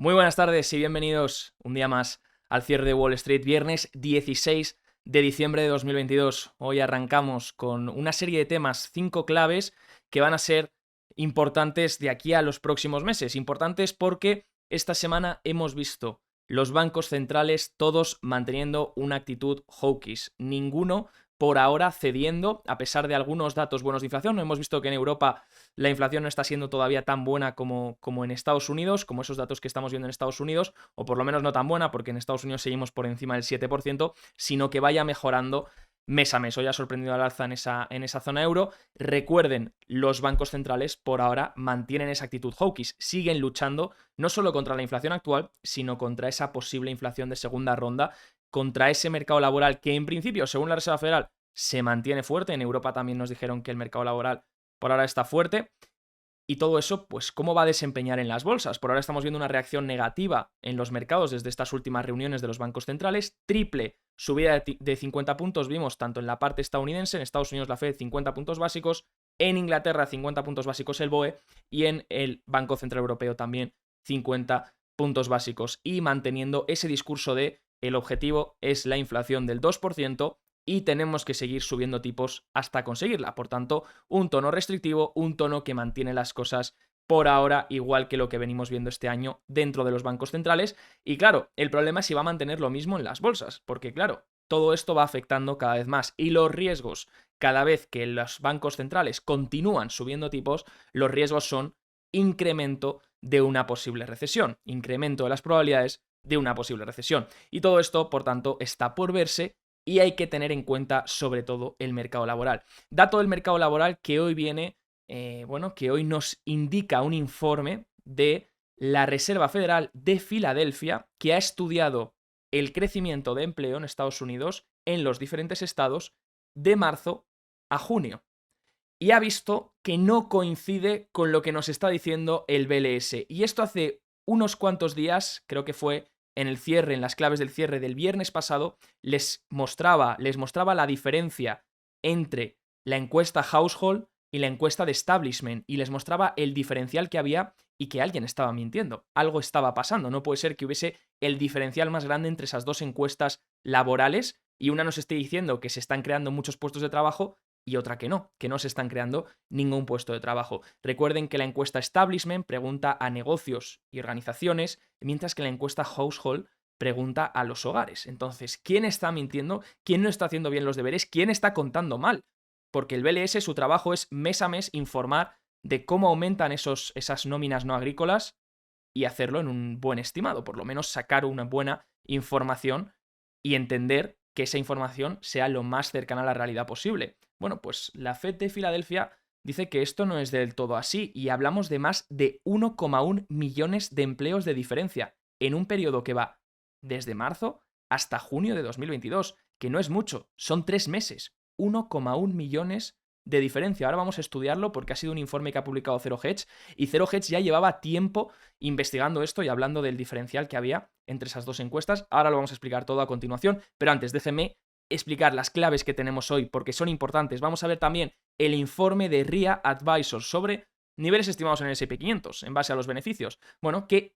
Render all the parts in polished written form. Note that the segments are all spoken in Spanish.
Muy buenas tardes y bienvenidos un día más al cierre de Wall Street, viernes 16 de diciembre de 2022. Hoy arrancamos con una serie de temas, 5 claves que van a ser importantes de aquí a los próximos meses. Importantes porque esta semana hemos visto los bancos centrales todos manteniendo una actitud hawkish. Ninguno por ahora cediendo, a pesar de algunos datos buenos de inflación. Hemos visto que en Europa la inflación no está siendo todavía tan buena como en Estados Unidos, como esos datos que estamos viendo en Estados Unidos, o por lo menos no tan buena, porque en Estados Unidos seguimos por encima del 7%, sino que vaya mejorando mes a mes. Hoy ha sorprendido al alza en esa zona euro. Recuerden, los bancos centrales por ahora mantienen esa actitud hawkish, siguen luchando no solo contra la inflación actual, sino contra esa posible inflación de segunda ronda, contra ese mercado laboral que en principio, según la Reserva Federal, se mantiene fuerte. En Europa también nos dijeron que el mercado laboral por ahora está fuerte. Y todo eso, pues, ¿cómo va a desempeñar en las bolsas? Por ahora estamos viendo una reacción negativa en los mercados desde estas últimas reuniones de los bancos centrales. Triple subida de 50 puntos vimos tanto en la parte estadounidense, en Estados Unidos la Fed 50 puntos básicos, en Inglaterra 50 puntos básicos el BOE y en el Banco Central Europeo también 50 puntos básicos. Y manteniendo ese discurso de el objetivo es la inflación del 2%, y tenemos que seguir subiendo tipos hasta conseguirla. Por tanto, un tono restrictivo, un tono que mantiene las cosas por ahora igual que lo que venimos viendo este año dentro de los bancos centrales. Y claro, el problema es si va a mantener lo mismo en las bolsas, porque claro, todo esto va afectando cada vez más y los riesgos, cada vez que los bancos centrales continúan subiendo tipos, los riesgos son incremento de una posible recesión, incremento de las probabilidades de una posible recesión. Y todo esto, por tanto, está por verse. Y hay que tener en cuenta sobre todo el mercado laboral. Dato del mercado laboral que hoy viene, que hoy nos indica un informe de la Reserva Federal de Filadelfia, que ha estudiado el crecimiento de empleo en Estados Unidos en los diferentes estados de marzo a junio. Y ha visto que no coincide con lo que nos está diciendo el BLS. Y esto hace unos cuantos días, creo que fue en el cierre, en las claves del cierre del viernes pasado, les mostraba la diferencia entre la encuesta Household y la encuesta de Establishment, y les mostraba el diferencial que había y que alguien estaba mintiendo. Algo estaba pasando. No puede ser que hubiese el diferencial más grande entre esas dos encuestas laborales y una nos esté diciendo que se están creando muchos puestos de trabajo y otra que no se están creando ningún puesto de trabajo. Recuerden que la encuesta Establishment pregunta a negocios y organizaciones, mientras que la encuesta Household pregunta a los hogares. Entonces, ¿quién está mintiendo? ¿Quién no está haciendo bien los deberes? ¿Quién está contando mal? Porque el BLS, su trabajo es mes a mes informar de cómo aumentan esas nóminas no agrícolas y hacerlo en un buen estimado, por lo menos sacar una buena información y entender que esa información sea lo más cercana a la realidad posible. Bueno, pues la Fed de Filadelfia dice que esto no es del todo así y hablamos de más de 1,1 millones de empleos de diferencia en un periodo que va desde marzo hasta junio de 2022, que no es mucho, son 3 meses, 1,1 millones de diferencia. Ahora vamos a estudiarlo porque ha sido un informe que ha publicado Zero Hedge y Zero Hedge ya llevaba tiempo investigando esto y hablando del diferencial que había entre esas dos encuestas. Ahora lo vamos a explicar todo a continuación, pero antes déjenme explicar las claves que tenemos hoy porque son importantes. Vamos a ver también el informe de RIA Advisors sobre niveles estimados en el S&P 500 en base a los beneficios. Bueno, ¿qué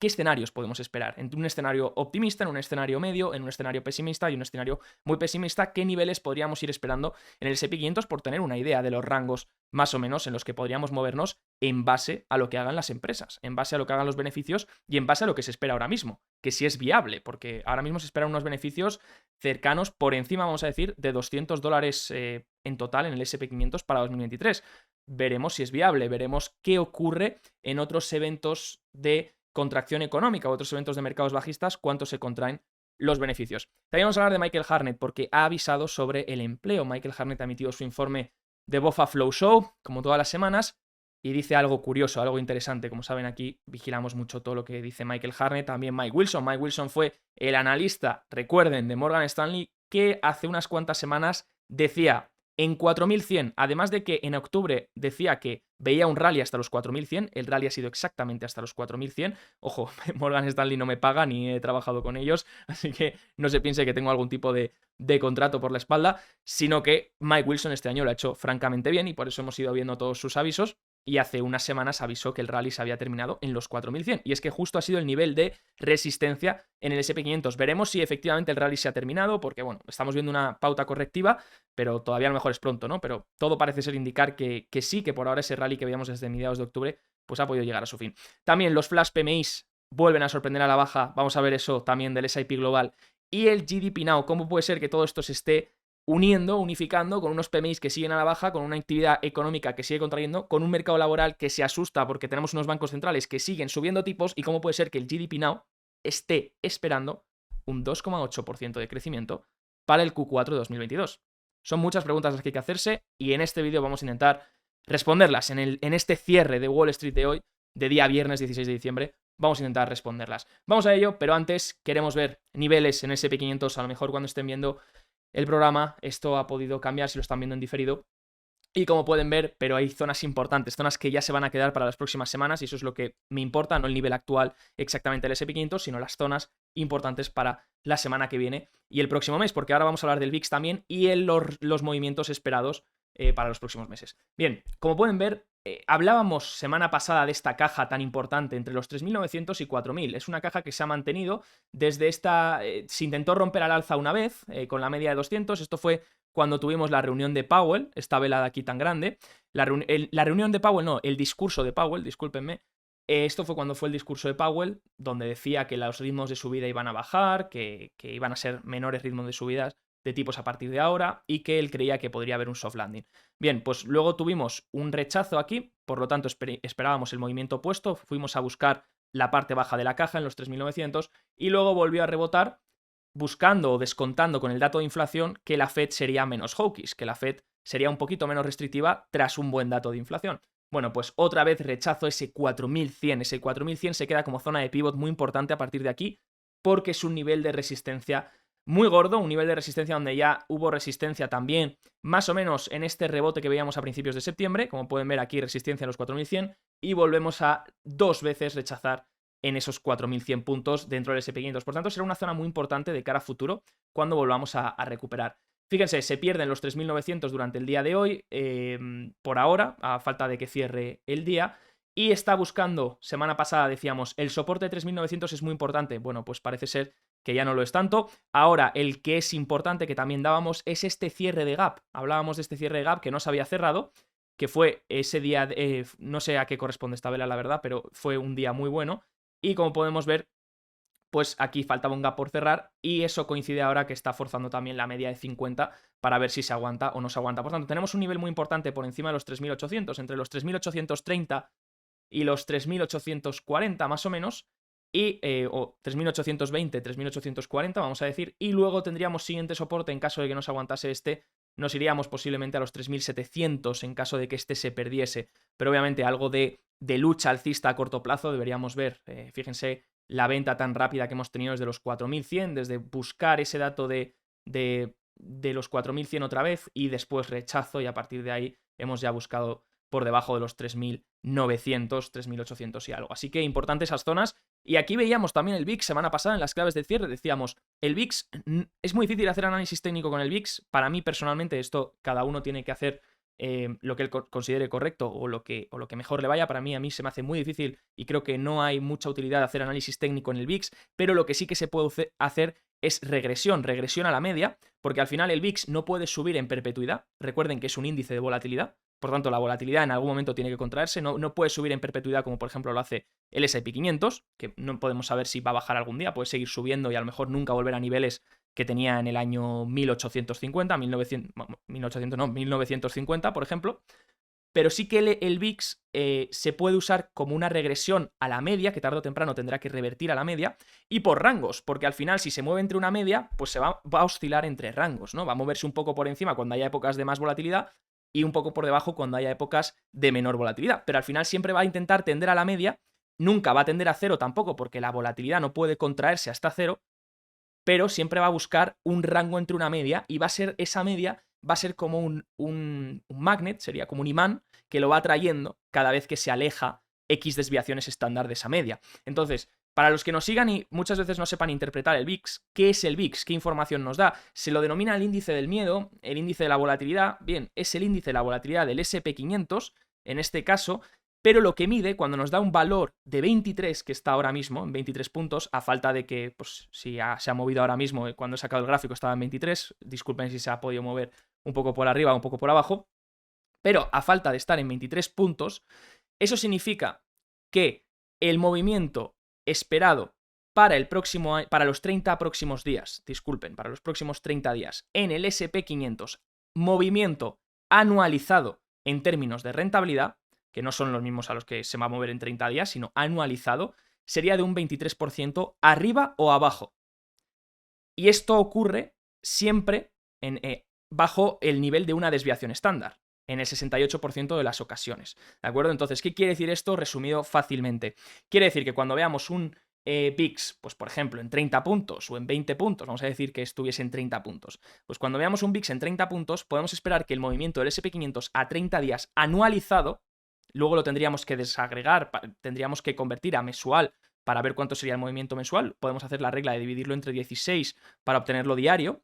escenarios podemos esperar? En un escenario optimista, en un escenario medio, en un escenario pesimista y un escenario muy pesimista, ¿qué niveles podríamos ir esperando en el S&P 500 por tener una idea de los rangos más o menos en los que podríamos movernos en base a lo que hagan las empresas, en base a lo que hagan los beneficios y en base a lo que se espera ahora mismo, que sí es viable, porque ahora mismo se esperan unos beneficios cercanos por encima, vamos a decir, de $200 en total en el S&P 500 para 2023. Veremos si es viable, veremos qué ocurre en otros eventos de contracción económica u otros eventos de mercados bajistas, cuánto se contraen los beneficios. También vamos a hablar de Michael Hartnett porque ha avisado sobre el empleo. Michael Hartnett ha emitido su informe de BofA Flow Show, como todas las semanas, y dice algo curioso, algo interesante. Como saben, aquí vigilamos mucho todo lo que dice Michael Hartnett, también Mike Wilson. Mike Wilson fue el analista, recuerden, de Morgan Stanley, que hace unas cuantas semanas decía en 4100, además de que en octubre decía que veía un rally hasta los 4100, el rally ha sido exactamente hasta los 4100. Ojo, Morgan Stanley no me paga ni he trabajado con ellos, así que no se piense que tengo algún tipo de contrato por la espalda, sino que Mike Wilson este año lo ha hecho francamente bien y por eso hemos ido viendo todos sus avisos. y hace unas semanas avisó que el rally se había terminado en los 4100. Y es que justo ha sido el nivel de resistencia en el SP500. Veremos si efectivamente el rally se ha terminado, porque bueno, estamos viendo una pauta correctiva, pero todavía a lo mejor es pronto, ¿no? Pero todo parece ser indicar que sí, que por ahora ese rally que veíamos desde mediados de octubre, pues ha podido llegar a su fin. También los flash PMIs vuelven a sorprender a la baja, vamos a ver eso también del S&P Global. Y el GDP Now, ¿cómo puede ser que todo esto se esté unificando con unos PMIs que siguen a la baja, con una actividad económica que sigue contrayendo, con un mercado laboral que se asusta porque tenemos unos bancos centrales que siguen subiendo tipos? ¿Y cómo puede ser que el GDP Now esté esperando un 2,8% de crecimiento para el Q4 de 2022? Son muchas preguntas las que hay que hacerse y en este vídeo vamos a intentar responderlas. En este cierre de Wall Street de hoy, de día viernes 16 de diciembre, vamos a intentar responderlas. Vamos a ello, pero antes queremos ver niveles en SP500, a lo mejor cuando estén viendo el programa esto ha podido cambiar si lo están viendo en diferido. Y como pueden ver, pero hay zonas importantes, zonas que ya se van a quedar para las próximas semanas y eso es lo que me importa, no el nivel actual exactamente del SP500, sino las zonas importantes para la semana que viene y el próximo mes, porque ahora vamos a hablar del VIX también y los movimientos esperados para los próximos meses. Bien, como pueden ver, hablábamos semana pasada de esta caja tan importante entre los 3.900 y 4.000. Es una caja que se ha mantenido desde esta... se intentó romper al alza una vez con la media de 200. Esto fue cuando tuvimos la reunión de Powell, esta velada aquí tan grande. La reunión de Powell, no, el discurso de Powell, discúlpenme. Esto fue cuando fue el discurso de Powell, donde decía que los ritmos de subida iban a bajar, que iban a ser menores ritmos de subidas de tipos a partir de ahora y que él creía que podría haber un soft landing. Bien, pues luego tuvimos un rechazo aquí, por lo tanto esperábamos el movimiento opuesto, fuimos a buscar la parte baja de la caja en los 3.900 y luego volvió a rebotar buscando o descontando con el dato de inflación que la Fed sería menos hawkish, que la Fed sería un poquito menos restrictiva tras un buen dato de inflación. Bueno, pues otra vez rechazo ese 4100, ese 4100 se queda como zona de pivot muy importante a partir de aquí porque es un nivel de resistencia muy gordo, un nivel de resistencia donde ya hubo resistencia también más o menos en este rebote que veíamos a principios de septiembre, como pueden ver aquí resistencia a los 4100 y volvemos a dos veces rechazar en esos 4100 puntos dentro del SP500. Por tanto, será una zona muy importante de cara a futuro cuando volvamos a recuperar. Fíjense, se pierden los 3.900 durante el día de hoy, por ahora, a falta de que cierre el día, y está buscando, semana pasada decíamos, el soporte de 3.900 es muy importante. Bueno, pues parece ser que ya no lo es tanto. Ahora, el que es importante, que también dábamos, es este cierre de gap. Hablábamos de este cierre de gap que no se había cerrado, que fue ese día, no sé a qué corresponde esta vela, la verdad, pero fue un día muy bueno. Y como podemos ver, pues aquí faltaba un gap por cerrar y eso coincide ahora que está forzando también la media de 50 para ver si se aguanta o no se aguanta. Por tanto, tenemos un nivel muy importante por encima de los 3.800, entre los 3.830 y los 3.840 más o menos, y, o 3.820, 3.840 vamos a decir, y luego tendríamos siguiente soporte en caso de que no se aguantase este, nos iríamos posiblemente a los 3.700 en caso de que este se perdiese, pero obviamente algo de lucha alcista a corto plazo deberíamos ver. Fíjense la venta tan rápida que hemos tenido desde los 4.100, desde buscar ese dato de los 4.100 otra vez y después rechazo y a partir de ahí hemos ya buscado por debajo de los 3.900, 3.800 y algo. Así que importantes esas zonas. Y aquí veíamos también el VIX semana pasada en las claves de cierre. Decíamos, el VIX, es muy difícil hacer análisis técnico con el VIX. Para mí personalmente esto cada uno tiene que hacer lo que él considere correcto o lo que mejor le vaya. Para mí, a mí se me hace muy difícil y creo que no hay mucha utilidad de hacer análisis técnico en el VIX, pero lo que sí que se puede hacer es regresión a la media, porque al final el VIX no puede subir en perpetuidad. Recuerden que es un índice de volatilidad. Por tanto, la volatilidad en algún momento tiene que contraerse, no puede subir en perpetuidad como por ejemplo lo hace el S&P 500, que no podemos saber si va a bajar algún día, puede seguir subiendo y a lo mejor nunca volver a niveles que tenía en el año 1850, 1950, por ejemplo. Pero sí que el VIX se puede usar como una regresión a la media, que tarde o temprano tendrá que revertir a la media, y por rangos, porque al final si se mueve entre una media, pues se va a oscilar entre rangos, ¿no? Va a moverse un poco por encima cuando haya épocas de más volatilidad y un poco por debajo cuando haya épocas de menor volatilidad. Pero al final siempre va a intentar tender a la media, nunca va a tender a cero tampoco, porque la volatilidad no puede contraerse hasta cero, pero siempre va a buscar un rango entre una media y va a ser esa media, va a ser como un magnet, sería como un imán que lo va atrayendo cada vez que se aleja X desviaciones estándar de esa media. Entonces, para los que nos sigan y muchas veces no sepan interpretar el VIX, ¿qué es el VIX? ¿Qué información nos da? Se lo denomina el índice del miedo, el índice de la volatilidad. Bien, es el índice de la volatilidad del SP500, en este caso, pero lo que mide cuando nos da un valor de 23, que está ahora mismo en 23 puntos, a falta de que, pues si se ha movido ahora mismo, cuando he sacado el gráfico estaba en 23, disculpen si se ha podido mover un poco por arriba o un poco por abajo, pero a falta de estar en 23 puntos, eso significa que el movimiento esperado para para los 30 próximos días, para los próximos 30 días, en el SP500, movimiento anualizado en términos de rentabilidad, que no son los mismos a los que se va a mover en 30 días, sino anualizado, sería de un 23% arriba o abajo. Y esto ocurre siempre bajo el nivel de una desviación estándar, en el 68% de las ocasiones. ¿De acuerdo? Entonces, ¿qué quiere decir esto resumido fácilmente? Quiere decir que cuando veamos un VIX, pues por ejemplo, en 30 puntos o en 20 puntos, vamos a decir que estuviese en 30 puntos, pues cuando veamos un VIX en 30 puntos, podemos esperar que el movimiento del SP500 a 30 días anualizado, luego lo tendríamos que desagregar, tendríamos que convertir a mensual para ver cuánto sería el movimiento mensual. Podemos hacer la regla de dividirlo entre 16 para obtenerlo diario,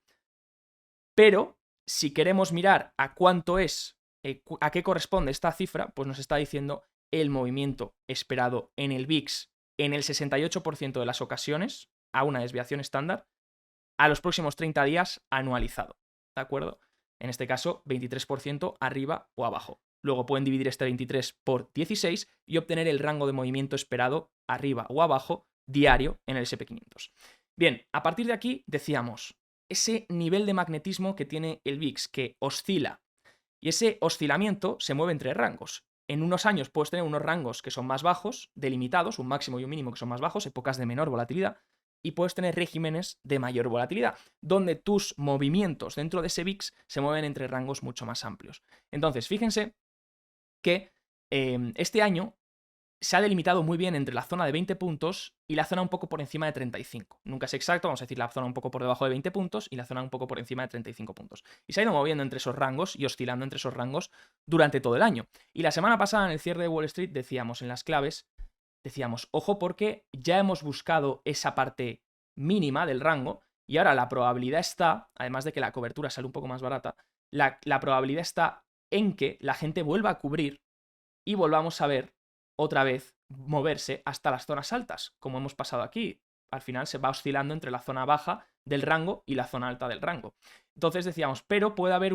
pero si queremos mirar a cuánto es, a qué corresponde esta cifra, pues nos está diciendo el movimiento esperado en el VIX en el 68% de las ocasiones, a una desviación estándar, a los próximos 30 días anualizado, ¿de acuerdo? En este caso, 23% arriba o abajo. Luego pueden dividir este 23 por 16 y obtener el rango de movimiento esperado arriba o abajo diario en el SP500. Bien, a partir de aquí decíamos, ese nivel de magnetismo que tiene el VIX, que oscila, y ese oscilamiento se mueve entre rangos. En unos años puedes tener unos rangos que son más bajos, delimitados, un máximo y un mínimo que son más bajos, épocas de menor volatilidad, y puedes tener regímenes de mayor volatilidad, donde tus movimientos dentro de ese VIX se mueven entre rangos mucho más amplios. Entonces, fíjense que este año se ha delimitado muy bien entre la zona de 20 puntos y la zona un poco por encima de 35. Nunca es exacto, vamos a decir la zona un poco por debajo de 20 puntos y la zona un poco por encima de 35 puntos. Y se ha ido moviendo entre esos rangos y oscilando entre esos rangos durante todo el año. Y la semana pasada en el cierre de Wall Street decíamos en las claves, ojo porque ya hemos buscado esa parte mínima del rango y ahora la probabilidad está, además de que la cobertura sale un poco más barata, la probabilidad está en que la gente vuelva a cubrir y volvamos a ver otra vez moverse hasta las zonas altas, como hemos pasado aquí. Al final se va oscilando entre la zona baja del rango y la zona alta del rango. Entonces decíamos, pero puede haber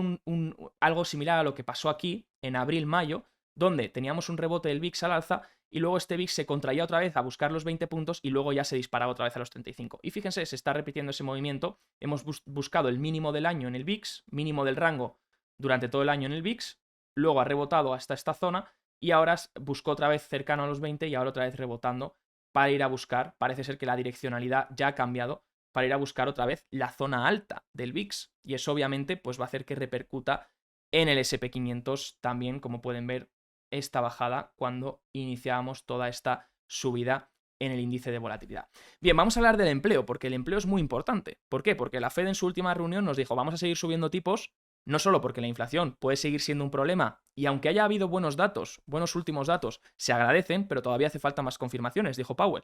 algo similar a lo que pasó aquí en abril-mayo, donde teníamos un rebote del VIX al alza y luego este VIX se contraía otra vez a buscar los 20 puntos y luego ya se disparaba otra vez a los 35. Y fíjense, se está repitiendo ese movimiento. Hemos buscado el mínimo del año en el VIX, mínimo del rango durante todo el año en el VIX, luego ha rebotado hasta esta zona y ahora buscó otra vez cercano a los 20 y ahora otra vez rebotando para ir a buscar, parece ser que la direccionalidad ya ha cambiado, para ir a buscar otra vez la zona alta del VIX. Y eso obviamente pues va a hacer que repercuta en el SP500 también, como pueden ver, esta bajada cuando iniciábamos toda esta subida en el índice de volatilidad. Bien, vamos a hablar del empleo, porque el empleo es muy importante. ¿Por qué? Porque la Fed en su última reunión nos dijo, vamos a seguir subiendo tipos, no solo porque la inflación puede seguir siendo un problema y aunque haya habido buenos datos, buenos últimos datos, se agradecen, pero todavía hace falta más confirmaciones, dijo Powell.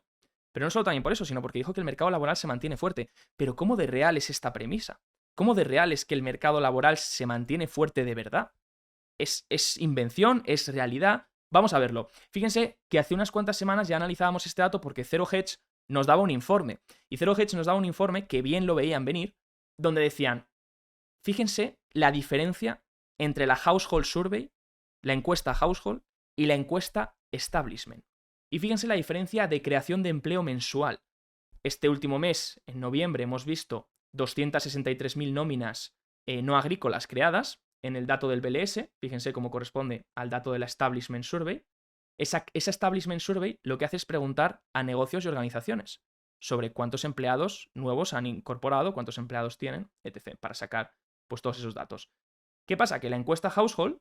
Pero no solo también por eso, sino porque dijo que el mercado laboral se mantiene fuerte. Pero ¿cómo de real es esta premisa? ¿Cómo de real es que el mercado laboral se mantiene fuerte de verdad? ¿Es invención? ¿Es realidad? Vamos a verlo. Fíjense que hace unas cuantas semanas ya analizábamos este dato porque Zero Hedge nos daba un informe. Y Zero Hedge nos daba un informe que bien lo veían venir, donde decían, fíjense la diferencia entre la Household Survey, la encuesta Household, y la encuesta Establishment. Y fíjense la diferencia de creación de empleo mensual. Este último mes, en noviembre, hemos visto 263.000 nóminas no agrícolas creadas en el dato del BLS. Fíjense cómo corresponde al dato de la Establishment Survey. Esa Establishment Survey lo que hace es preguntar a negocios y organizaciones sobre cuántos empleados nuevos han incorporado, cuántos empleados tienen, etc., para sacar pues todos esos datos. ¿Qué pasa? Que la encuesta Household,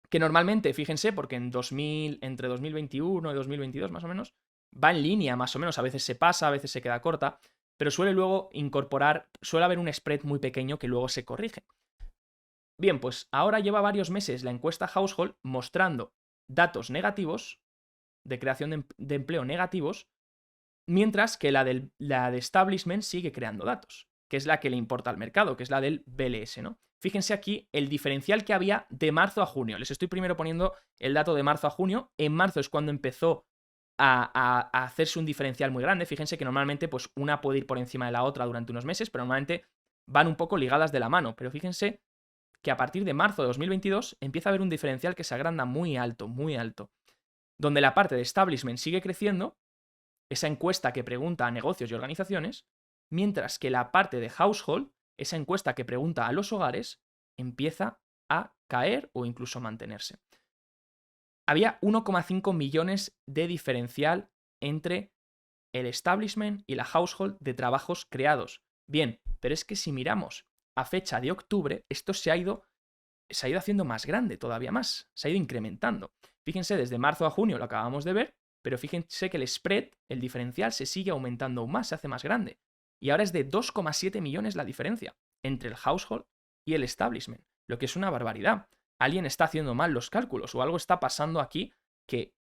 que normalmente, fíjense, porque entre 2021 y 2022 más o menos, va en línea más o menos, a veces se pasa, a veces se queda corta, pero suele luego suele haber un spread muy pequeño que luego se corrige. Bien, pues ahora lleva varios meses la encuesta Household mostrando datos negativos, de creación de empleo negativos, mientras que la de Establishment sigue creando datos, que es la que le importa al mercado, que es la del BLS, ¿no? fíjense aquí el diferencial que había de marzo a junio. Les estoy primero poniendo el dato de marzo a junio. En marzo es cuando empezó a hacerse un diferencial muy grande. Fíjense que normalmente pues una puede ir por encima de la otra durante unos meses, pero normalmente van un poco ligadas de la mano. Pero fíjense que a partir de marzo de 2022 empieza a haber un diferencial que se agranda muy alto, donde la parte de establishment sigue creciendo, esa encuesta que pregunta a negocios y organizaciones, mientras que la parte de household, esa encuesta que pregunta a los hogares, empieza a caer o incluso mantenerse. Había 1,5 millones de diferencial entre el establishment y la household de trabajos creados. Bien, pero es que si miramos a fecha de octubre, esto se ha ido haciendo más grande, todavía más, se ha ido incrementando. Fíjense, desde marzo a junio lo acabamos de ver, pero fíjense que el spread, el diferencial, se sigue aumentando aún más, se hace más grande. Y ahora es de 2,7 millones la diferencia entre el household y el establishment, lo que es una barbaridad. Alguien está haciendo mal los cálculos o algo está pasando aquí que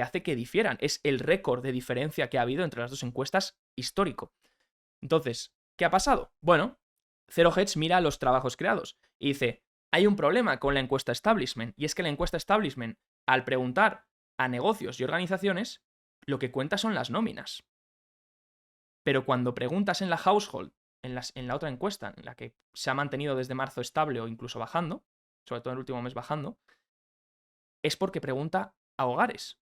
hace que difieran. Es el récord de diferencia que ha habido entre las dos encuestas histórico. Entonces, ¿qué ha pasado? Bueno, Zero Hedge mira los trabajos creados y dice, hay un problema con la encuesta establishment, y es que la encuesta establishment, al preguntar a negocios y organizaciones, lo que cuenta son las nóminas. Pero cuando preguntas en la household, en la otra encuesta, en la que se ha mantenido desde marzo estable o incluso bajando, sobre todo en el último mes bajando, es porque pregunta a hogares.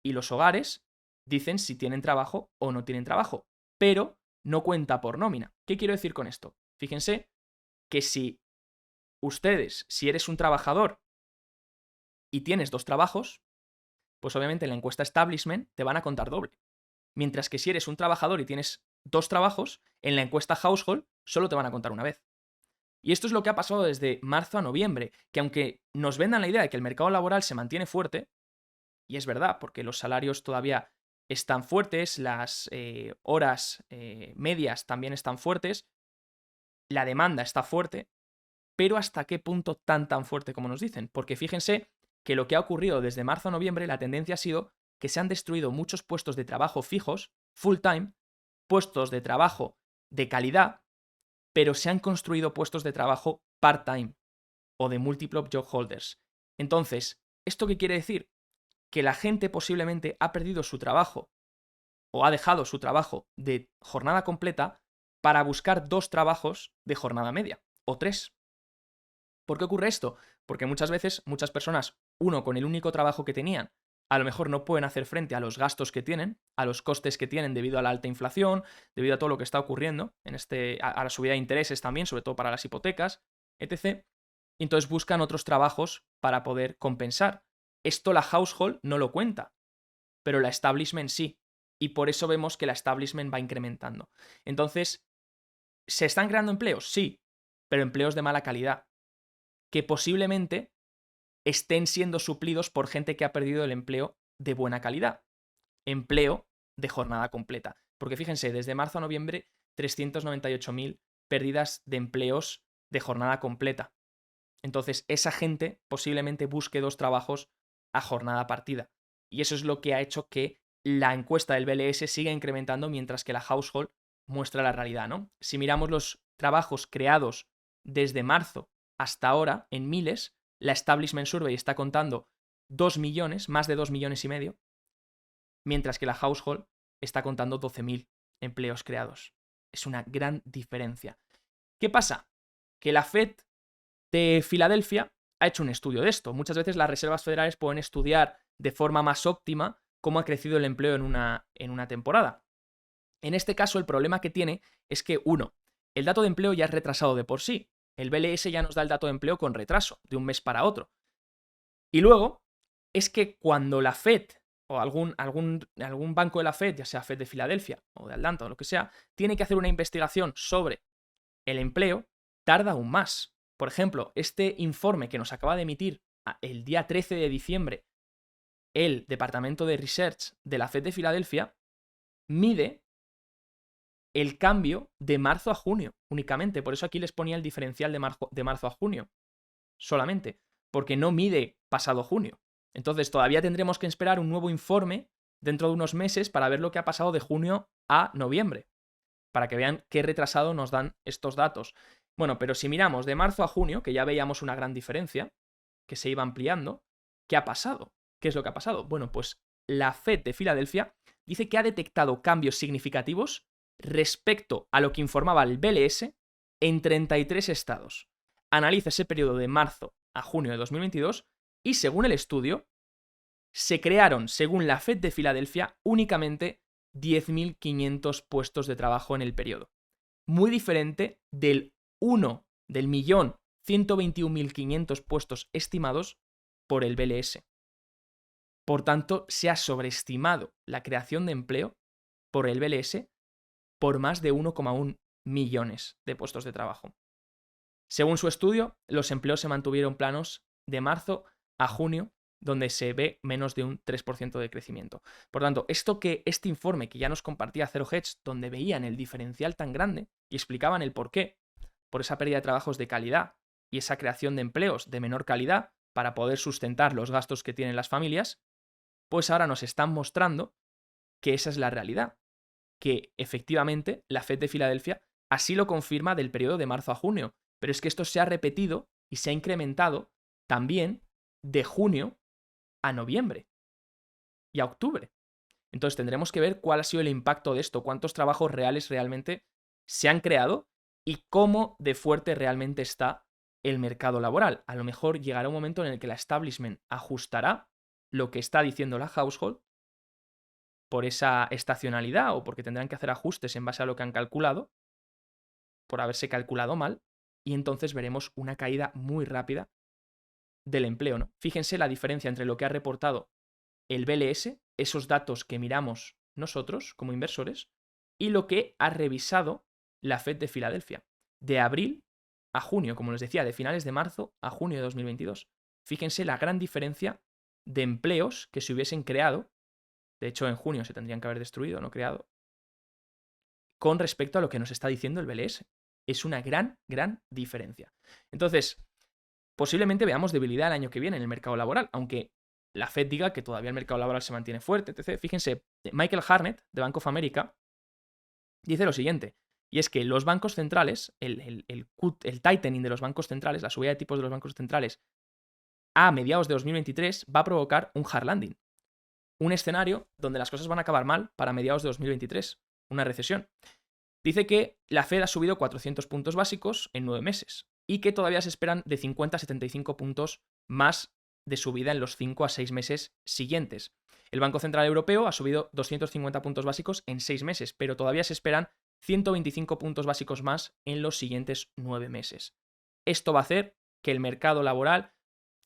Y los hogares dicen si tienen trabajo o no tienen trabajo, pero no cuenta por nómina. ¿Qué quiero decir con esto? Fíjense que si eres un trabajador y tienes 2 trabajos, pues obviamente en la encuesta establishment te van a contar doble. Mientras que si eres un trabajador y tienes 2 trabajos, en la encuesta household solo te van a contar una vez. Y esto es lo que ha pasado desde marzo a noviembre, que aunque nos vendan la idea de que el mercado laboral se mantiene fuerte, y es verdad, porque los salarios todavía están fuertes, las horas medias también están fuertes, la demanda está fuerte, pero ¿hasta qué punto tan fuerte como nos dicen? Porque fíjense que lo que ha ocurrido desde marzo a noviembre, la tendencia ha sido que se han destruido muchos puestos de trabajo fijos, full time, puestos de trabajo de calidad, pero se han construido puestos de trabajo part-time o de multiple job holders. Entonces, ¿esto qué quiere decir? Que la gente posiblemente ha perdido su trabajo o ha dejado su trabajo de jornada completa para buscar 2 trabajos de jornada media o 3. ¿Por qué ocurre esto? Porque muchas veces muchas personas, uno, con el único trabajo que tenían, a lo mejor no pueden hacer frente a los gastos que tienen, a los costes que tienen debido a la alta inflación, debido a todo lo que está ocurriendo, a la subida de intereses también, sobre todo para las hipotecas, etc. Y entonces buscan otros trabajos para poder compensar. Esto la household no lo cuenta, pero la establishment sí. Y por eso vemos que la establishment va incrementando. Entonces, ¿se están creando empleos? Sí, pero empleos de mala calidad, que posiblemente estén siendo suplidos por gente que ha perdido el empleo de buena calidad. Empleo de jornada completa. Porque fíjense, desde marzo a noviembre, 398.000 pérdidas de empleos de jornada completa. Entonces, esa gente posiblemente busque 2 trabajos a jornada partida. Y eso es lo que ha hecho que la encuesta del BLS siga incrementando mientras que la household muestra la realidad, ¿no? Si miramos los trabajos creados desde marzo hasta ahora, en miles, la Establishment Survey está contando 2 millones, más de 2 millones y medio, mientras que la household está contando 12.000 empleos creados. Es una gran diferencia. ¿Qué pasa? Que la Fed de Filadelfia ha hecho un estudio de esto. Muchas veces las reservas federales pueden estudiar de forma más óptima cómo ha crecido el empleo en una temporada. En este caso, el problema que tiene es que, uno, el dato de empleo ya es retrasado de por sí. El BLS ya nos da el dato de empleo con retraso, de un mes para otro. Y luego, es que cuando la Fed o algún banco de la Fed, ya sea Fed de Filadelfia o de Atlanta o lo que sea, tiene que hacer una investigación sobre el empleo, tarda aún más. Por ejemplo, este informe que nos acaba de emitir el día 13 de diciembre el Departamento de Research de la Fed de Filadelfia mide el cambio de marzo a junio únicamente. Por eso aquí les ponía el diferencial de marzo a junio solamente, porque no mide pasado junio. Entonces todavía tendremos que esperar un nuevo informe dentro de unos meses para ver lo que ha pasado de junio a noviembre, para que vean qué retrasado nos dan estos datos. Bueno, pero si miramos de marzo a junio, que ya veíamos una gran diferencia, que se iba ampliando, ¿qué ha pasado? ¿Qué es lo que ha pasado? Bueno, pues la Fed de Filadelfia dice que ha detectado cambios significativos respecto a lo que informaba el BLS en 33 estados. Analiza ese periodo de marzo a junio de 2022 y según el estudio, se crearon, según la Fed de Filadelfia, únicamente 10.500 puestos de trabajo en el periodo. Muy diferente del 1.121.500 puestos estimados por el BLS. Por tanto, se ha sobreestimado la creación de empleo por el BLS por más de 1,1 millones de puestos de trabajo. Según su estudio, los empleos se mantuvieron planos de marzo a junio, donde se ve menos de un 3% de crecimiento. Por tanto, este informe que ya nos compartía Zero Hedge, donde veían el diferencial tan grande y explicaban el porqué, por esa pérdida de trabajos de calidad y esa creación de empleos de menor calidad para poder sustentar los gastos que tienen las familias, pues ahora nos están mostrando que esa es la realidad, que efectivamente la Fed de Filadelfia así lo confirma del periodo de marzo a junio, pero es que esto se ha repetido y se ha incrementado también de junio a noviembre y a octubre. Entonces tendremos que ver cuál ha sido el impacto de esto, cuántos trabajos reales realmente se han creado y cómo de fuerte realmente está el mercado laboral. A lo mejor llegará un momento en el que la establishment ajustará lo que está diciendo la household por esa estacionalidad o porque tendrán que hacer ajustes en base a lo que han calculado, por haberse calculado mal, y entonces veremos una caída muy rápida del empleo, ¿no? Fíjense la diferencia entre lo que ha reportado el BLS, esos datos que miramos nosotros como inversores, y lo que ha revisado la Fed de Filadelfia, de abril a junio, como les decía, de finales de marzo a junio de 2022. Fíjense la gran diferencia de empleos que se hubiesen creado, de hecho en junio se tendrían que haber destruido, no creado, con respecto a lo que nos está diciendo el BLS. Es una gran, gran diferencia. Entonces, posiblemente veamos debilidad el año que viene en el mercado laboral, aunque la Fed diga que todavía el mercado laboral se mantiene fuerte, etc. Fíjense, Michael Hartnett, de Bank of America, dice lo siguiente, y es que los bancos centrales, el tightening de los bancos centrales, la subida de tipos de los bancos centrales a mediados de 2023 va a provocar un hard landing, un escenario donde las cosas van a acabar mal para mediados de 2023, una recesión. Dice que la Fed ha subido 400 puntos básicos en 9 meses y que todavía se esperan de 50 a 75 puntos más de subida en los 5 a 6 meses siguientes. El Banco Central Europeo ha subido 250 puntos básicos en 6 meses, pero todavía se esperan 125 puntos básicos más en los siguientes 9 meses. Esto va a hacer que el mercado laboral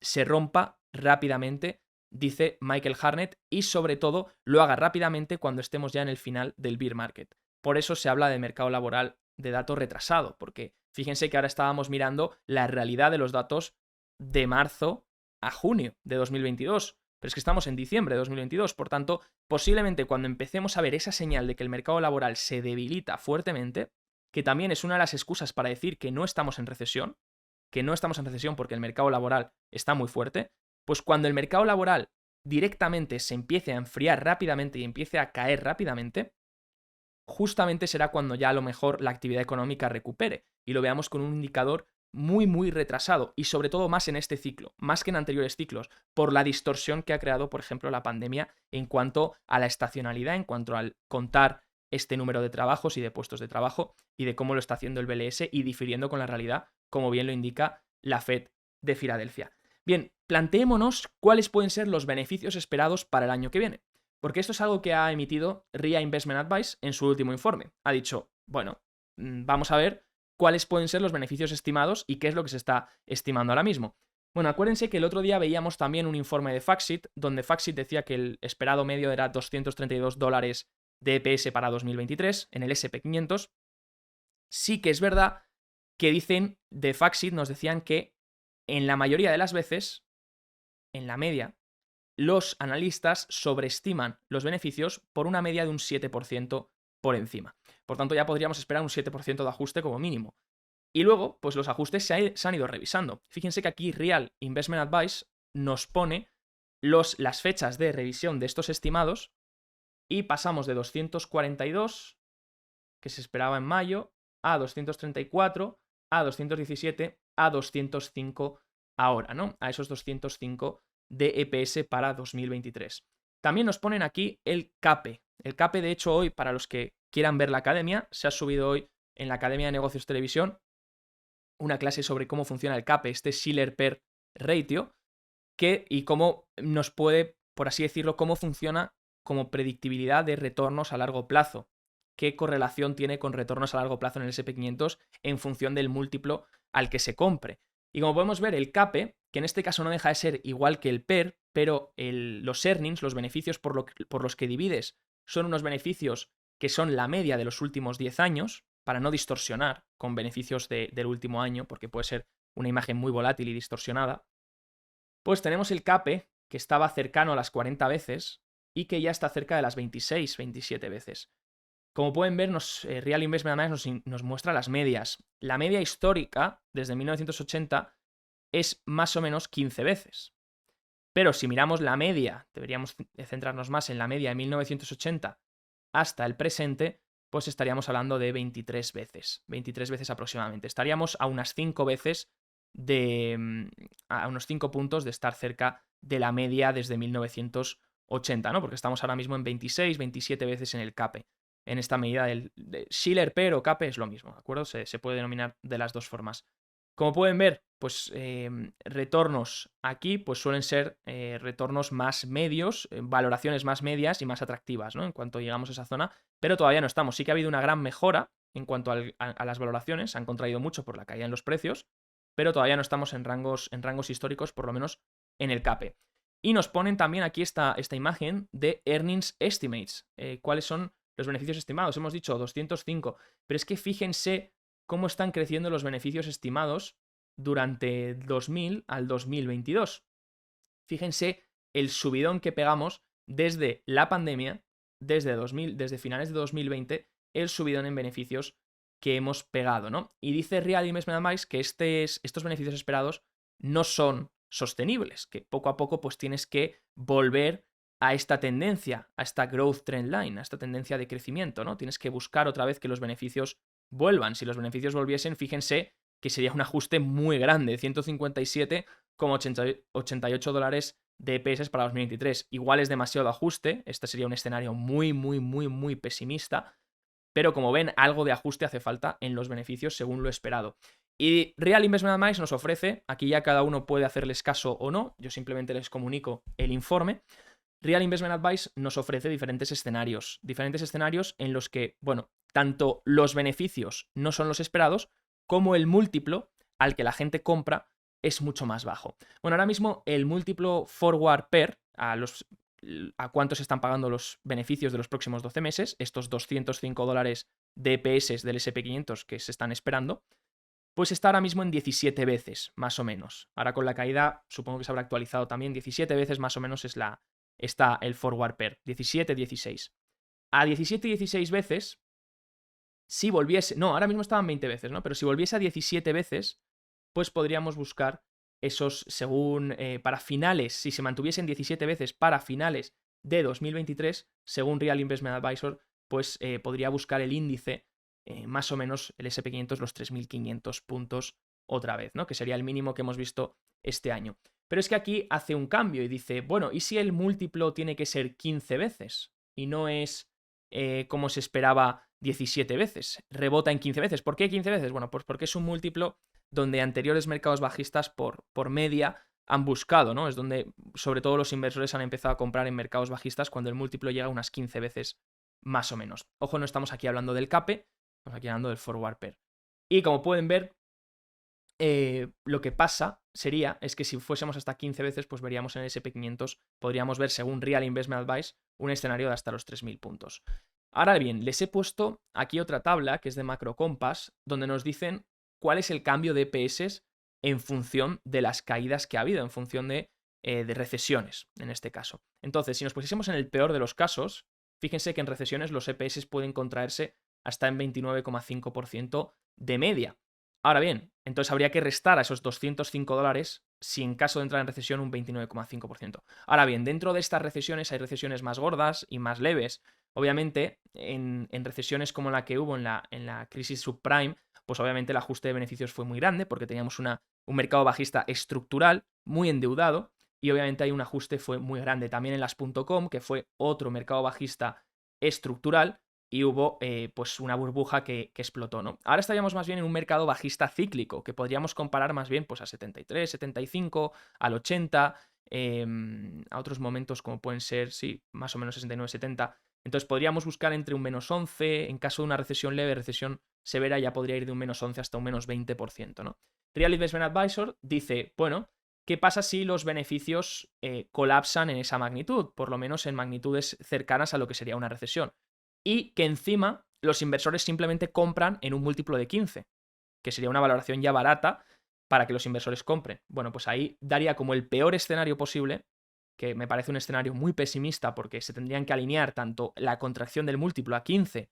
se rompa rápidamente, dice Michael Hartnett, y sobre todo lo haga rápidamente cuando estemos ya en el final del bear market. Por eso se habla de mercado laboral de dato retrasado, porque fíjense que ahora estábamos mirando la realidad de los datos de marzo a junio de 2022, pero es que estamos en diciembre de 2022, por tanto, posiblemente cuando empecemos a ver esa señal de que el mercado laboral se debilita fuertemente, que también es una de las excusas para decir que no estamos en recesión, porque el mercado laboral está muy fuerte, pues cuando el mercado laboral directamente se empiece a enfriar rápidamente y empiece a caer rápidamente, justamente será cuando ya a lo mejor la actividad económica recupere y lo veamos con un indicador muy, muy retrasado y sobre todo más en este ciclo, más que en anteriores ciclos, por la distorsión que ha creado, por ejemplo, la pandemia en cuanto a la estacionalidad, en cuanto al contar este número de trabajos y de puestos de trabajo y de cómo lo está haciendo el BLS y difiriendo con la realidad, como bien lo indica la Fed de Filadelfia. Bien, planteémonos cuáles pueden ser los beneficios esperados para el año que viene. Porque esto es algo que ha emitido RIA Investment Advice en su último informe. Ha dicho, bueno, vamos a ver cuáles pueden ser los beneficios estimados y qué es lo que se está estimando ahora mismo. Bueno, acuérdense que el otro día veíamos también un informe de FactSet, donde FactSet decía que el esperado medio era $232 de EPS para 2023 en el SP500. Sí que es verdad que dicen de FactSet, nos decían que en la mayoría de las veces, en la media, los analistas sobreestiman los beneficios por una media de un 7% por encima. Por tanto, ya podríamos esperar un 7% de ajuste como mínimo. Y luego, pues los ajustes se han ido revisando. Fíjense que aquí Real Investment Advice nos pone las fechas de revisión de estos estimados y pasamos de 242, que se esperaba en mayo, a 234, a 217, a 205 ahora, ¿no? A esos 205 de EPS para 2023. También nos ponen aquí el CAPE. El CAPE, de hecho, hoy, para los que quieran ver la academia, se ha subido hoy en la Academia de Negocios Televisión una clase sobre cómo funciona el CAPE, este Shiller Per Ratio, y cómo nos puede, por así decirlo, cómo funciona como predictibilidad de retornos a largo plazo. Qué correlación tiene con retornos a largo plazo en el SP500 en función del múltiplo al que se compre. Y como podemos ver, el CAPE, que en este caso no deja de ser igual que el PER, pero los earnings, los beneficios por los que divides, son unos beneficios que son la media de los últimos 10 años, para no distorsionar con beneficios del último año, porque puede ser una imagen muy volátil y distorsionada. Pues tenemos el CAPE, que estaba cercano a las 40 veces y que ya está cerca de las 26, 27 veces. Como pueden ver, Real Investment Advice nos muestra las medias. La media histórica, desde 1980, es más o menos 15 veces. Pero si miramos la media, deberíamos centrarnos más en la media de 1980 hasta el presente, pues estaríamos hablando de 23 veces aproximadamente. Estaríamos a unas 5 veces a unos 5 puntos de estar cerca de la media desde 1980, ¿no? Porque estamos ahora mismo en 26, 27 veces en el CAPE. En esta medida de Shiller Per o CAPE es lo mismo, ¿de acuerdo? Se puede denominar de las dos formas. Como pueden ver, pues retornos aquí pues suelen ser retornos más medios, valoraciones más medias y más atractivas, ¿no? En cuanto llegamos a esa zona, pero todavía no estamos. Sí que ha habido una gran mejora en cuanto a las valoraciones, se han contraído mucho por la caída en los precios, pero todavía no estamos en rangos históricos, por lo menos en el CAPE. Y nos ponen también aquí esta imagen de Earnings Estimates. ¿Cuáles son los beneficios estimados? Hemos dicho 205, pero es que fíjense cómo están creciendo los beneficios estimados durante 2000 al 2022. Fíjense el subidón que pegamos desde la pandemia, desde finales de 2020, el subidón en beneficios que hemos pegado, ¿no? Y dice Real Investment Advice que estos beneficios esperados no son sostenibles, que poco a poco pues tienes que volver a esta tendencia, a esta growth trend line, a esta tendencia de crecimiento, ¿no? Tienes que buscar otra vez que los beneficios vuelvan. Si los beneficios volviesen, fíjense que sería un ajuste muy grande, 157,88 dólares de EPS para 2023. Igual es demasiado ajuste, este sería un escenario muy, muy, muy, muy pesimista, pero como ven, algo de ajuste hace falta en los beneficios según lo esperado. Y Real Investment Advice nos ofrece, aquí ya cada uno puede hacerles caso o no, yo simplemente les comunico el informe. Real Investment Advice nos ofrece diferentes escenarios en los que, bueno, tanto los beneficios no son los esperados, como el múltiplo al que la gente compra es mucho más bajo. Bueno, ahora mismo el múltiplo forward PER, a cuánto se están pagando los beneficios de los próximos 12 meses, estos 205 dólares de EPS del SP500 que se están esperando, pues está ahora mismo en 17 veces, más o menos. Ahora con la caída supongo que se habrá actualizado también, 17 veces más o menos está el forward PER, 17, 16. A 17 y 16 veces, si volviese, no, ahora mismo estaban 20 veces, ¿no? Pero si volviese a 17 veces, pues podríamos buscar esos, según, para finales, si se mantuviesen 17 veces para finales de 2023, según Real Investment Advisor, pues podría buscar el índice, más o menos el SP500, los 3.500 puntos otra vez, ¿no? Que sería el mínimo que hemos visto este año. Pero es que aquí hace un cambio y dice, bueno, ¿y si el múltiplo tiene que ser 15 veces? Y no es, como se esperaba, 17 veces. Rebota en 15 veces. ¿Por qué 15 veces? Bueno, pues porque es un múltiplo donde anteriores mercados bajistas por media han buscado, ¿no? Es donde sobre todo los inversores han empezado a comprar en mercados bajistas cuando el múltiplo llega a unas 15 veces más o menos. Ojo, no estamos aquí hablando del CAPE, estamos aquí hablando del forward PER. Y como pueden ver, lo que pasa es que si fuésemos hasta 15 veces, pues veríamos en el SP500, podríamos ver, según Real Investment Advice, un escenario de hasta los 3.000 puntos. Ahora bien, les he puesto aquí otra tabla, que es de Macro Compass, donde nos dicen cuál es el cambio de EPS en función de las caídas que ha habido, en función de recesiones, en este caso. Entonces, si nos pusiésemos en el peor de los casos, fíjense que en recesiones los EPS pueden contraerse hasta en 29,5% de media. Ahora bien, entonces habría que restar a esos 205 dólares si en caso de entrar en recesión un 29,5%. Ahora bien, dentro de estas recesiones hay recesiones más gordas y más leves. Obviamente, en recesiones como la que hubo en la crisis subprime, pues obviamente el ajuste de beneficios fue muy grande porque teníamos un mercado bajista estructural, muy endeudado, y obviamente ahí un ajuste fue muy grande. También en las .com, que fue otro mercado bajista estructural, y hubo pues una burbuja que explotó, ¿no? Ahora estaríamos más bien en un mercado bajista cíclico, que podríamos comparar más bien pues a 73, 75, al 80, a otros momentos como pueden ser, sí, más o menos 69, 70. Entonces podríamos buscar entre un -11, en caso de una recesión leve, recesión severa ya podría ir de un -11 hasta un -20%, ¿no? Real Investment Advisor dice, bueno, ¿qué pasa si los beneficios colapsan en esa magnitud? Por lo menos en magnitudes cercanas a lo que sería una recesión. Y que encima los inversores simplemente compran en un múltiplo de 15, que sería una valoración ya barata para que los inversores compren. Bueno, pues ahí daría como el peor escenario posible, que me parece un escenario muy pesimista porque se tendrían que alinear tanto la contracción del múltiplo a 15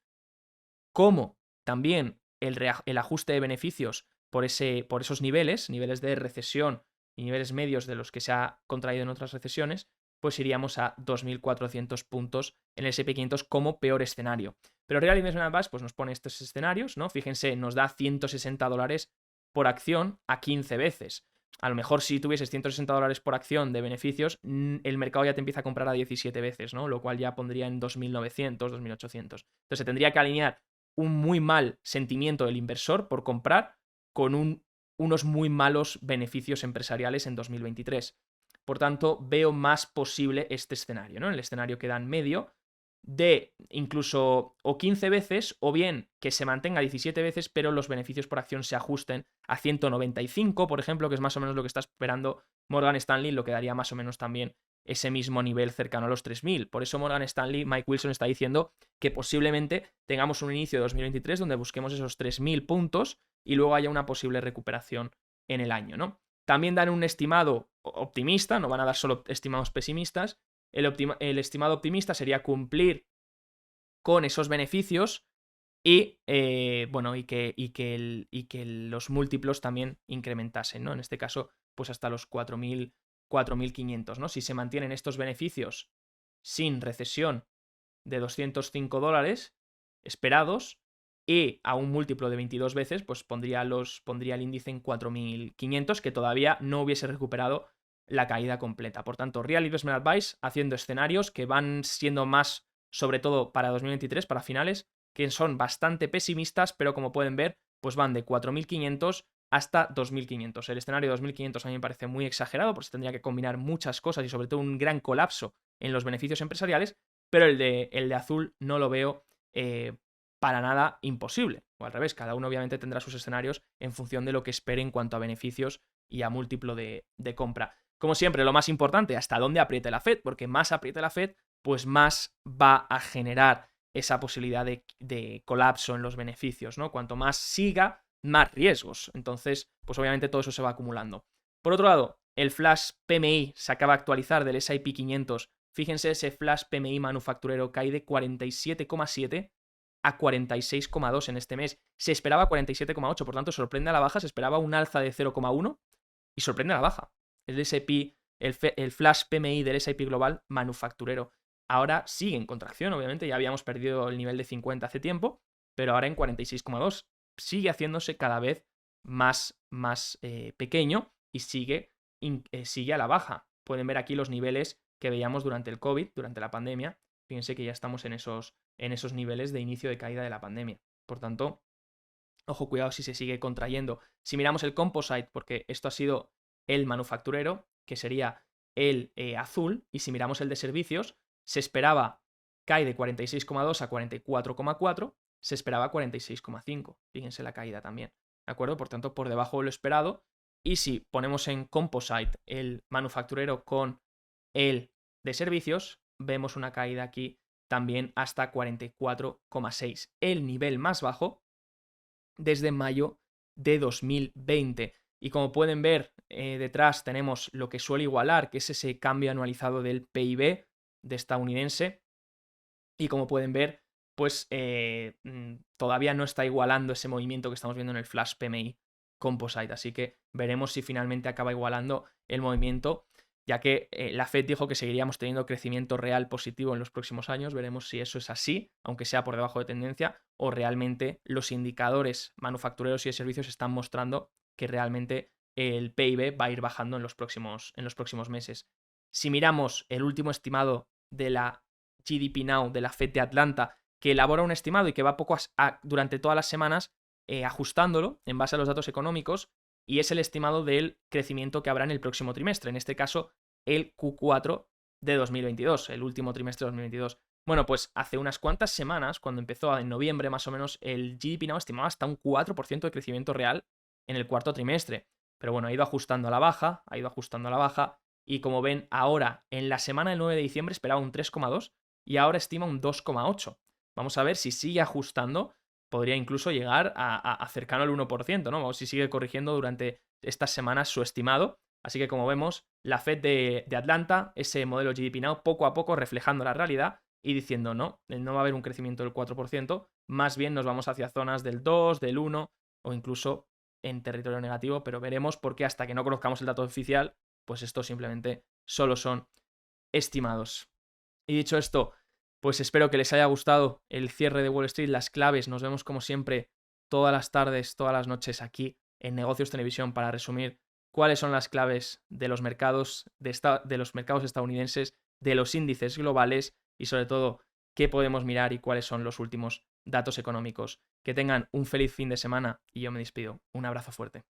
como también el ajuste de beneficios por esos niveles de recesión y niveles medios de los que se ha contraído en otras recesiones, pues iríamos a 2.400 puntos en el S&P 500 como peor escenario. Pero Real Investment Advice pues nos pone estos escenarios, ¿no? Fíjense, nos da $160 por acción a 15 veces. A lo mejor si tuvieses $160 por acción de beneficios, el mercado ya te empieza a comprar a 17 veces, ¿no? Lo cual ya pondría en 2.900, 2.800. Entonces se tendría que alinear un muy mal sentimiento del inversor por comprar con unos muy malos beneficios empresariales en 2023. Por tanto, veo más posible este escenario, ¿no? El escenario que dan medio de incluso o 15 veces o bien que se mantenga 17 veces, pero los beneficios por acción se ajusten a 195, por ejemplo, que es más o menos lo que está esperando Morgan Stanley, lo que daría más o menos también ese mismo nivel cercano a los 3.000. Por eso Morgan Stanley, Mike Wilson está diciendo que posiblemente tengamos un inicio de 2023 donde busquemos esos 3.000 puntos y luego haya una posible recuperación en el año, ¿no? También dan un estimado optimista, no van a dar solo estimados pesimistas. El estimado optimista sería cumplir con esos beneficios y, bueno, y que los múltiplos también incrementasen, ¿no? En este caso, pues hasta los 4.000, 4.500, ¿no? Si se mantienen estos beneficios sin recesión de $205 esperados y a un múltiplo de 22 veces, pues pondría el índice en 4.500, que todavía no hubiese recuperado la caída completa. Por tanto, Real Investment Advice haciendo escenarios que van siendo más, sobre todo para 2023, para finales, que son bastante pesimistas, pero como pueden ver, pues van de 4.500 hasta 2.500. El escenario de 2.500 a mí me parece muy exagerado, porque se tendría que combinar muchas cosas y sobre todo un gran colapso en los beneficios empresariales, pero el de azul no lo veo para nada imposible. O al revés, cada uno obviamente tendrá sus escenarios en función de lo que espere en cuanto a beneficios y a múltiplo de compra. Como siempre, lo más importante, hasta dónde apriete la Fed, porque más apriete la Fed, pues más va a generar esa posibilidad de colapso en los beneficios, ¿no? Cuanto más siga, más riesgos. Entonces, pues obviamente todo eso se va acumulando. Por otro lado, el flash PMI se acaba de actualizar del S&P 500. Fíjense, ese flash PMI manufacturero cae de 47,7 a 46,2 en este mes. Se esperaba 47,8, por tanto sorprende a la baja, se esperaba un alza de 0,1 y sorprende a la baja. El S&P, el flash PMI del S&P global manufacturero. Ahora sigue en contracción, obviamente, ya habíamos perdido el nivel de 50 hace tiempo, pero ahora en 46,2 sigue haciéndose cada vez más pequeño y sigue a la baja. Pueden ver aquí los niveles que veíamos durante el COVID, durante la pandemia. Fíjense que ya estamos en esos niveles de inicio de caída de la pandemia. Por tanto, ojo, cuidado si se sigue contrayendo. Si miramos el composite, porque esto ha sido el manufacturero, que sería el azul, y si miramos el de servicios, se esperaba, cae de 46,2 a 44,4, se esperaba 46,5. Fíjense la caída también, ¿de acuerdo? Por tanto, por debajo de lo esperado. Y si ponemos en composite el manufacturero con el de servicios, vemos una caída aquí también hasta 44,6. El nivel más bajo desde mayo de 2020. Y como pueden ver, detrás tenemos lo que suele igualar, que es ese cambio anualizado del PIB de estadounidense. Y como pueden ver, pues todavía no está igualando ese movimiento que estamos viendo en el flash PMI Composite. Así que veremos si finalmente acaba igualando el movimiento. ya que la Fed dijo que seguiríamos teniendo crecimiento real positivo en los próximos años. Veremos si eso es así, aunque sea por debajo de tendencia, o realmente los indicadores manufactureros y de servicios están mostrando que realmente el PIB va a ir bajando en los próximos meses. Si miramos el último estimado de la GDP Now de la Fed de Atlanta, que elabora un estimado y que va durante todas las semanas ajustándolo en base a los datos económicos, y es el estimado del crecimiento que habrá en el próximo trimestre, en este caso el Q4 de 2022, el último trimestre de 2022. Bueno, pues hace unas cuantas semanas, cuando empezó en noviembre más o menos, el GDP Now estimaba hasta un 4% de crecimiento real en el cuarto trimestre. Pero bueno, ha ido ajustando a la baja, y como ven, ahora en la semana del 9 de diciembre esperaba un 3,2 y ahora estima un 2,8. Vamos a ver si sigue ajustando, podría incluso llegar a cercano al 1%, ¿no? O si sigue corrigiendo durante estas semanas su estimado. Así que como vemos, la Fed de Atlanta, ese modelo GDP Now, poco a poco reflejando la realidad y diciendo no va a haber un crecimiento del 4%, más bien nos vamos hacia zonas del 2, del 1 o incluso en territorio negativo, pero veremos porque hasta que no conozcamos el dato oficial, pues esto simplemente solo son estimados. Y dicho esto, pues espero que les haya gustado el cierre de Wall Street, las claves. Nos vemos como siempre todas las tardes, todas las noches aquí en Negocios Televisión para resumir cuáles son las claves de los mercados, de los mercados estadounidenses, de los índices globales y sobre todo qué podemos mirar y cuáles son los últimos datos económicos. Que tengan un feliz fin de semana y yo me despido. Un abrazo fuerte.